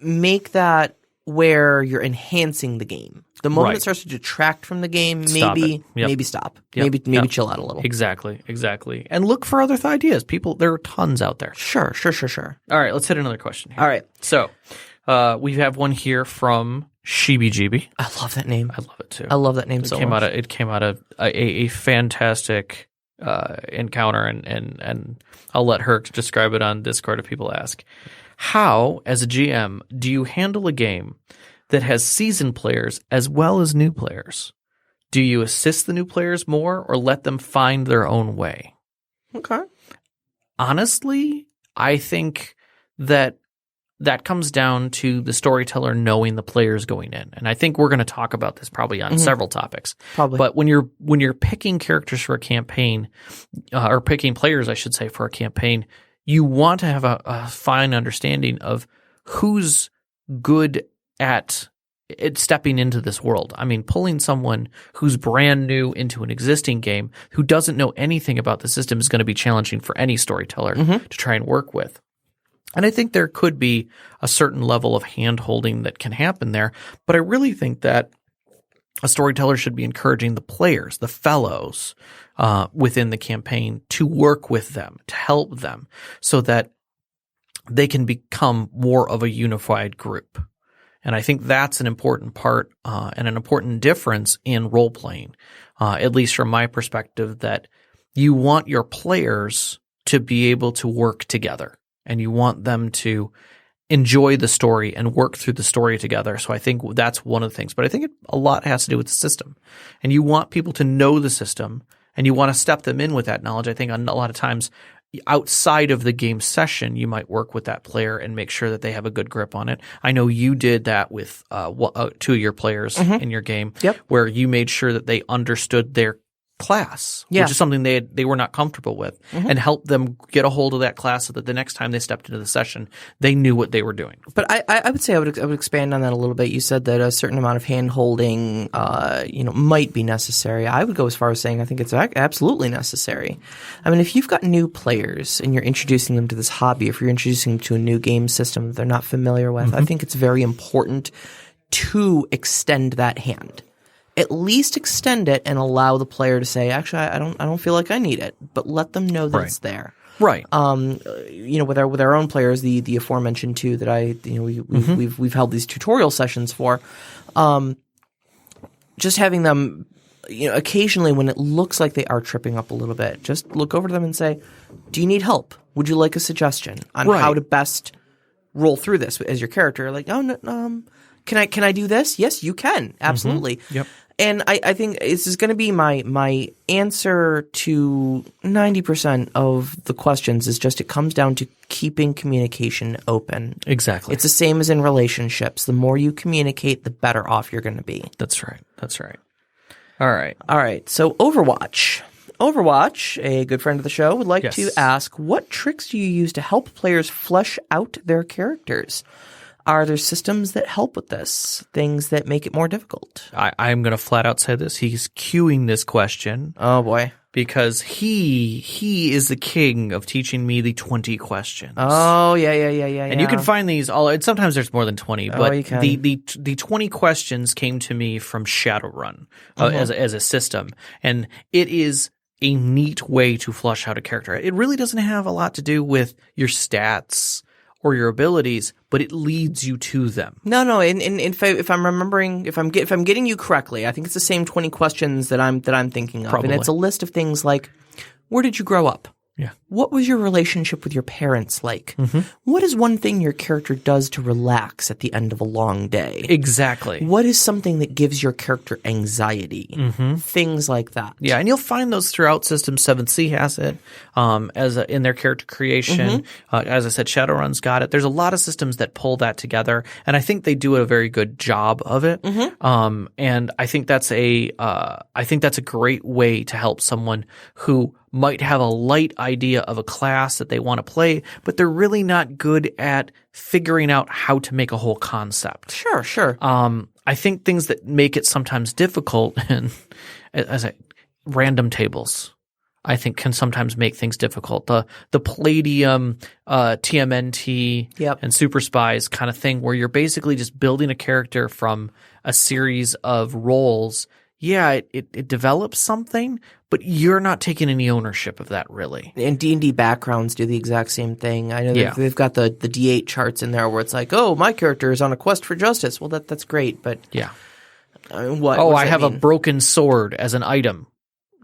make that where you're enhancing the game. The moment it starts to detract from the game, maybe stop. Maybe chill out a little. Exactly. And look for other ideas. There are tons out there. Sure. All right, let's hit another question here. All right. So we have one here from Sheebie-Jeebie. I love that name. I love it too. I love that name so much. It came out of a fantastic encounter, and I'll let her describe it on Discord if people ask. How, as a GM, do you handle a game that has seasoned players as well as new players? Do you assist the new players more or let them find their own way? Okay. Honestly, I think that comes down to the storyteller knowing the players going in. And I think we're going to talk about this probably on several topics. Probably. But when you're picking characters for a campaign, or picking players, I should say, for a campaign, you want to have a fine understanding of who's good at stepping into this world. I mean, pulling someone who's brand new into an existing game who doesn't know anything about the system is going to be challenging for any storyteller to try and work with. And I think there could be a certain level of hand-holding that can happen there. But I really think that a storyteller should be encouraging the players, the fellows within the campaign to work with them, to help them so that they can become more of a unified group. And I think that's an important part and an important difference in role-playing, at least from my perspective, that you want your players to be able to work together. And you want them to enjoy the story and work through the story together. So I think that's one of the things. But I think a lot has to do with the system. And you want people to know the system, and you want to step them in with that knowledge. I think a lot of times outside of the game session, you might work with that player and make sure that they have a good grip on it. I know you did that with 2 of your players in your game, where you made sure that they understood their class, Yeah. which is something they were not comfortable with, and help them get a hold of that class so that the next time they stepped into the session, they knew what they were doing. But I would say I would expand on that a little bit. You said that a certain amount of hand holding, might be necessary. I would go as far as saying I think it's absolutely necessary. I mean, if you've got new players and you're introducing them to this hobby, if you're introducing them to a new game system that they're not familiar with, I think it's very important to extend that hand. At least extend it and allow the player to say, actually, I don't feel like I need it, but let them know that it's there. Right. With our own players, the aforementioned two that we've held these tutorial sessions for, just having them, occasionally when it looks like they are tripping up a little bit, just look over to them and say, do you need help? Would you like a suggestion on how to best roll through this as your character? Like, oh, no, can I do this? Yes, you can. Absolutely. Yep. And I think this is going to be my answer to 90% of the questions is just it comes down to keeping communication open. Exactly. It's the same as in relationships. The more you communicate, the better off you're going to be. That's right. All right. So Overwatch. Overwatch, a good friend of the show, would like Yes. to ask, what tricks do you use to help players flesh out their characters? Are there systems that help with this? Things that make it more difficult? I'm going to flat out say this. He's cueing this question Oh, boy. because he is the king of teaching me the 20 questions. Oh, yeah. And you can find these all. And sometimes there's more than 20, but you can. the 20 questions came to me from Shadowrun as a system, and it is a neat way to flush out a character. It really doesn't have a lot to do with your stats or your abilities, but it leads you to them. No. If I'm remembering, if I'm getting you correctly, I think it's the same 20 questions that I'm thinking of, Probably. and it's a list of things like, where did you grow up? Yeah. What was your relationship with your parents like? What is one thing your character does to relax at the end of a long day? Exactly. What is something that gives your character anxiety? Things like that. Yeah, and you'll find those throughout systems. 7th has it in their character creation. As I said, Shadowrun's got it. There's a lot of systems that pull that together, and I think they do a very good job of it. And I think that's a great way to help someone who might have a light idea of a class that they want to play, but they're really not good at figuring out how to make a whole concept. Sure. I think things that make it sometimes difficult, and random tables, I think can sometimes make things difficult. The Palladium, TMNT, and Super Spies kind of thing, where you're basically just building a character from a series of roles. Yeah, it develops something, but you're not taking any ownership of that, really. And D&D backgrounds do the exact same thing. I know they've got the D8 charts in there where it's like, oh, my character is on a quest for justice. Well, that's great, but yeah, what? Oh, does I that have mean? a broken sword as an item.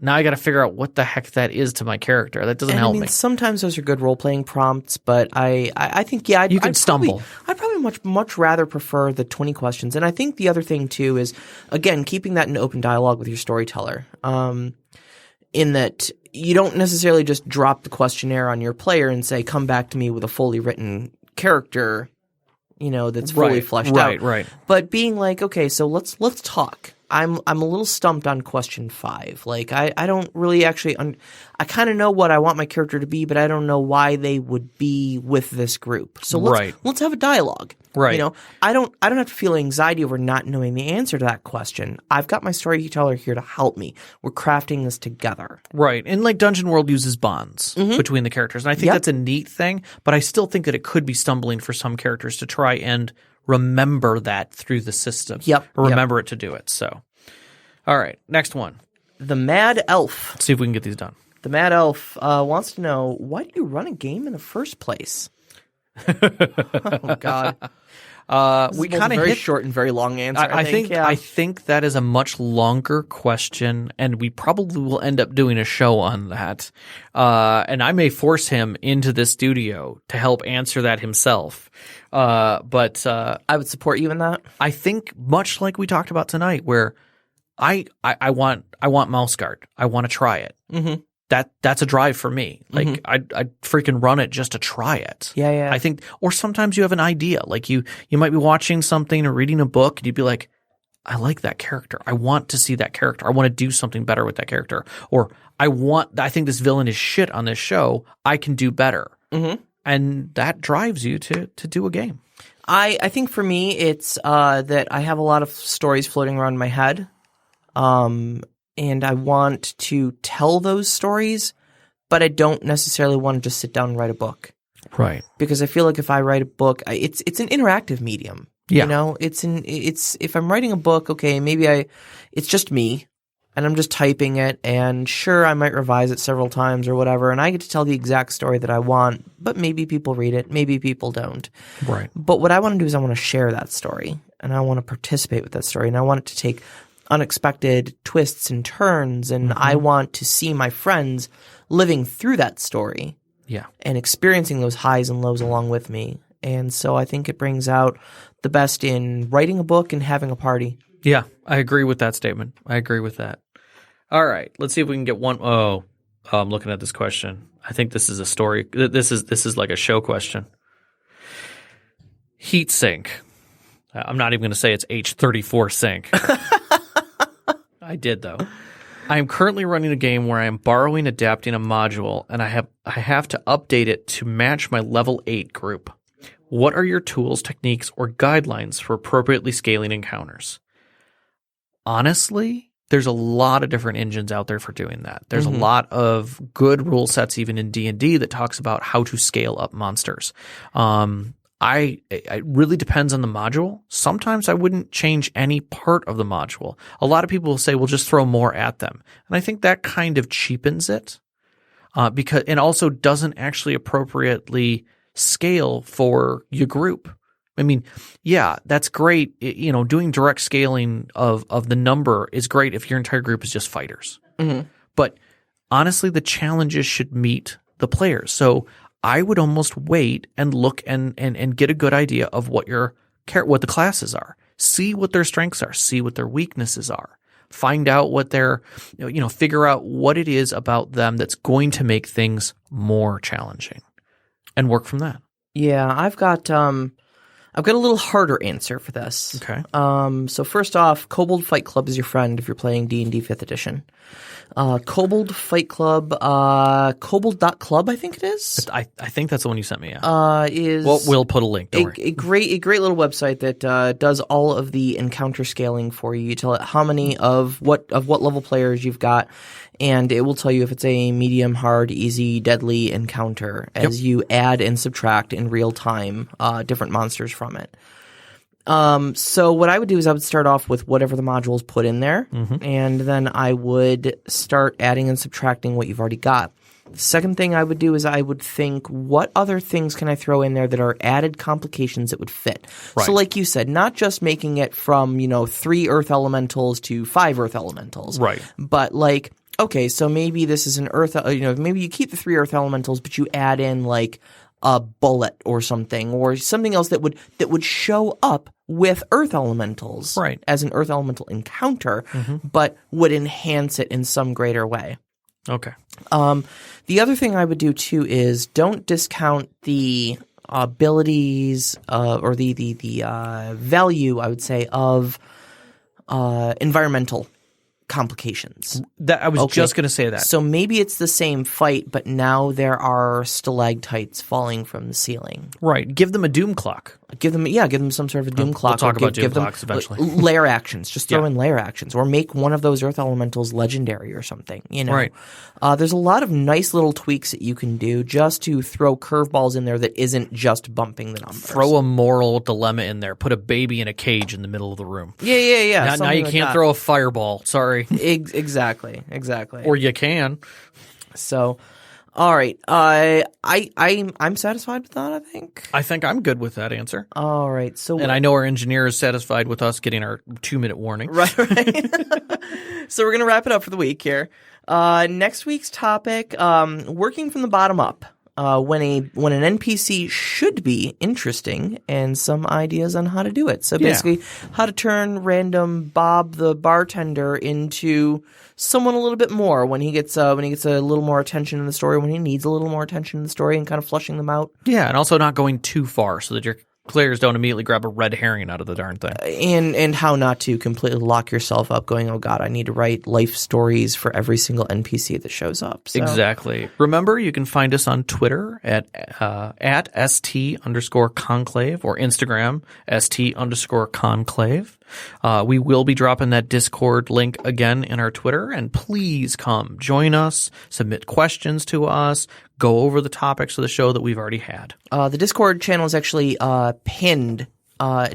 Now I got to figure out what the heck that is to my character. That doesn't help me. Sometimes those are good role playing prompts, but I think I'd stumble. I'd probably much rather prefer the 20 questions. And I think the other thing too is, again, keeping that in open dialogue with your storyteller. In that you don't necessarily just drop the questionnaire on your player and say, come back to me with a fully written character, that's fully fleshed out. Right. But being like, okay, so let's talk. I'm a little stumped on question 5. Like I don't really actually I kind of know what I want my character to be, but I don't know why they would be with this group. So let's have a dialogue. Right. I don't have to feel anxiety over not knowing the answer to that question. I've got my storyteller here to help me. We're crafting this together. Right. And like Dungeon World uses bonds between the characters. And I think that's a neat thing, but I still think that it could be stumbling for some characters to try and remember that through the system. Or remember it to do it. So, all right. Next one. The Mad Elf. Let's see if we can get these done. The Mad Elf wants to know, why do you run a game in the first place? Oh, God. We kind of very short and very long answer. I think that is a much longer question, and we probably will end up doing a show on that. And I may force him into the studio to help answer that himself. But I would support you in that. I think much like we talked about tonight, where I want mouse guard. I want to try it. Mm-hmm. That's a drive for me. Like I'd freaking run it just to try it. Yeah. I think, or sometimes you have an idea. Like you might be watching something or reading a book, and you'd be like, I like that character. I want to see that character. I want to do something better with that character. Or I think this villain is shit on this show. I can do better. Mm-hmm. And that drives you to do a game. I think for me, it's that I have a lot of stories floating around in my head. And I want to tell those stories, but I don't necessarily want to just sit down and write a book. Right. Because I feel like if I write a book, it's an interactive medium. Yeah. You know, it's if I'm writing a book, okay, maybe it's just me and I'm just typing it, and sure, I might revise it several times or whatever, and I get to tell the exact story that I want, but maybe people read it, maybe people don't. Right. But what I want to do is I want to share that story, and I want to participate with that story, and I want it to take unexpected twists and turns, and I want to see my friends living through that story. Yeah. And experiencing those highs and lows along with me. And so I think it brings out the best in writing a book and having a party. Yeah, I agree with that statement. I agree with that. All right, let's see if we can get one. Oh, I'm looking at this question. I think this is a story. This is like a show question. Heat sink. I'm not even going to say it's H34 sink. I did though. I am currently running a game where I am borrowing, adapting a module, and I have to update it to match my level 8 group. What are your tools, techniques, or guidelines for appropriately scaling encounters? Honestly, there's a lot of different engines out there for doing that. There's a lot of good rule sets even in D&D that talks about how to scale up monsters. It really depends on the module. Sometimes I wouldn't change any part of the module. A lot of people will say, well, just throw more at them. And I think that kind of cheapens it because it also doesn't actually appropriately scale for your group. I mean, yeah, that's great. Doing direct scaling of the number is great if your entire group is just fighters. Mm-hmm. But honestly, the challenges should meet the players. So I would almost wait and look and get a good idea of what the classes are. See what their strengths are. See what their weaknesses are. Find out what figure out what it is about them that's going to make things more challenging, and work from that. Yeah, I've got a little harder answer for this. Okay. So first off, Kobold Fight Club is your friend if you're playing D&D 5th edition. Kobold Fight Club, kobold.club, I think it is. I think that's the one you sent me. Yeah. We'll put a link. Don't worry. A great little website that does all of the encounter scaling for you. You tell it how many of what level players you've got, and it will tell you if it's a medium, hard, easy, deadly encounter as you add and subtract in real time different monsters from it. So what I would do is I would start off with whatever the modules put in there, and then I would start adding and subtracting what you've already got. The second thing I would do is I would think, what other things can I throw in there that are added complications that would fit? Right. So like you said, not just making it from, 3 earth elementals to 5 earth elementals. Right. But like, okay, so maybe this is an earth, maybe you keep the 3 earth elementals, but you add in like a bullet or something else that would show up with earth elementals as an earth elemental encounter, but would enhance it in some greater way. Okay. The other thing I would do too is don't discount the abilities or the value, I would say, of environmental complications. I was just going to say that. So maybe it's the same fight, but now there are stalactites falling from the ceiling. Right. Give them a doom clock. Give them some sort of a doom clock. We'll talk about doom clocks eventually. Lair actions. Just throw in lair actions, or make one of those earth elementals legendary or something. Right. There's a lot of nice little tweaks that you can do just to throw curveballs in there that isn't just bumping the numbers. Throw a moral dilemma in there. Put a baby in a cage in the middle of the room. Yeah. Now you can't throw a fireball. Sorry. Exactly. Or you can. So, all right. I'm satisfied with that, I think. I think I'm good with that answer. All right. And I know our engineer is satisfied with us getting our 2-minute warning. Right. So we're going to wrap it up for the week here. Next week's topic, working from the bottom up. When an NPC should be interesting, and some ideas on how to do it. So basically, how to turn random Bob the bartender into someone a little bit more when he gets a little more attention in the story, when he needs a little more attention in the story, and kind of flushing them out. Yeah, and also not going too far so that your players don't immediately grab a red herring out of the darn thing. And how not to completely lock yourself up going, oh God, I need to write life stories for every single NPC that shows up. So. Exactly. Remember, you can find us on Twitter at @ST_conclave or Instagram ST_conclave. We will be dropping that Discord link again in our Twitter, and please come join us, submit questions to us, go over the topics of the show that we've already had. The Discord channel is actually pinned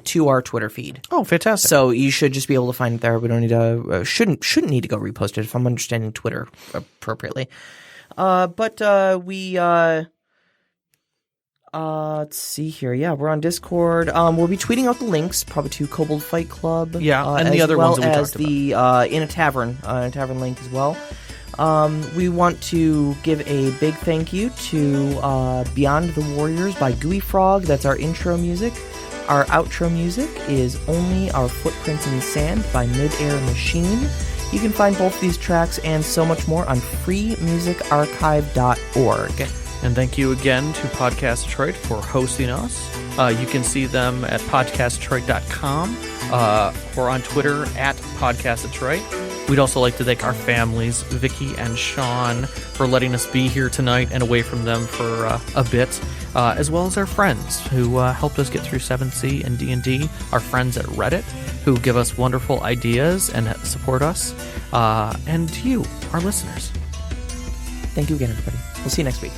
to our Twitter feed. Oh, fantastic. So you should just be able to find it there. We don't need to shouldn't need to go repost it if I'm understanding Twitter appropriately. Let's see here. Yeah, we're on Discord. We'll be tweeting out the links probably to Kobold Fight Club. Yeah, and the other ones that we talked about. As the In a Tavern link as well. We want to give a big thank you to Beyond the Warriors by Gooey Frog. That's our intro music. Our outro music is Only Our Footprints in the Sand by Midair Machine. You can find both these tracks and so much more on freemusicarchive.org. And thank you again to Podcast Detroit for hosting us. You can see them at podcastdetroit.com or on Twitter at Podcast Detroit. We'd also like to thank our families, Vicky and Sean, for letting us be here tonight and away from them for a bit, as well as our friends who helped us get through 7th and D&D, our friends at Reddit, who give us wonderful ideas and support us, and you, our listeners. Thank you again, everybody. We'll see you next week.